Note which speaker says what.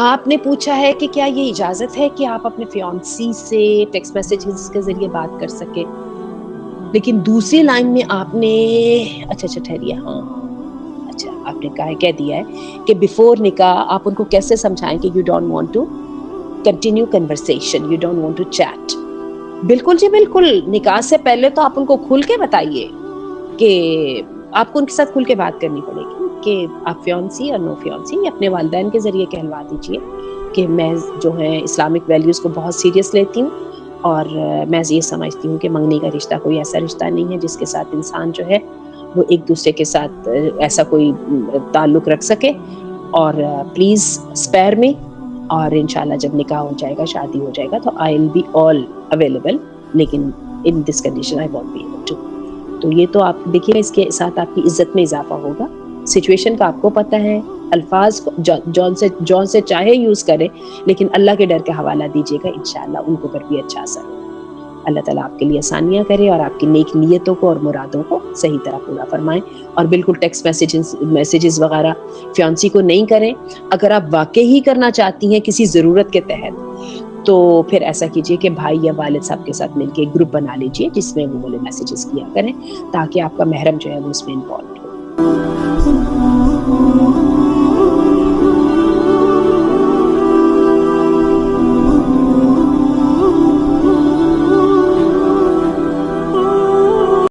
Speaker 1: آپ نے پوچھا ہے کہ کیا یہ اجازت ہے کہ آپ اپنے فیانسی سے ٹیکسٹ میسیجز کے ذریعے بات کر سکیں، لیکن دوسری لائن میں آپ نے اچھا ٹھہریے، ہاں اچھا آپ نے کہہ دیا ہے کہ بیفور نکاح آپ ان کو کیسے سمجھائیں کہ you don't want to continue conversation, you don't want to chat. بالکل جی بالکل، نکاح سے پہلے تو آپ ان کو کھل کے بتائیے کہ آپ کو ان کے ساتھ کھل کے بات کرنی پڑے گی کہ آپ فیانسی اور نو فیانسی. اپنے والدین کے ذریعے کہلوا دیجیے کہ میں جو ہے اسلامک ویلیوز کو بہت سیریس لیتی ہوں، اور میں یہ سمجھتی ہوں کہ منگنی کا رشتہ کوئی ایسا رشتہ نہیں ہے جس کے ساتھ انسان جو ہے وہ ایک دوسرے کے ساتھ ایسا کوئی تعلق رکھ سکے، اور پلیز اسپیئر می. اور انشاءاللہ جب نکاح ہو جائے گا، شادی ہو جائے گا، تو آئی ول بی آل اویلیبل، لیکن in this condition I won't be able to. تو یہ تو آپ دیکھیے، اس کے ساتھ آپ کی عزت میں اضافہ ہوگا. سچویشن کا آپ کو پتہ ہے، الفاظ جون سے چاہے یوز کرے، لیکن اللہ کے ڈر کے حوالہ دیجیے گا، انشاءاللہ ان کو پر بھی اچھا اثر ہوگا. اللہ تعالیٰ آپ کے لیے آسانیاں کرے اور آپ کی نیک نیتوں کو اور مرادوں کو صحیح طرح پورا فرمائیں. اور بالکل ٹیکسٹ میسیجز وغیرہ فیانسی کو نہیں کریں. اگر آپ واقعی ہی کرنا چاہتی ہیں کسی ضرورت کے تحت، تو پھر ایسا کیجئے کہ بھائی یا والد صاحب کے ساتھ مل کے ایک گروپ بنا لیجئے جس میں وہ والے میسیجز کیا کریں، تاکہ آپ کا محرم جو ہے وہ اس میں انوالو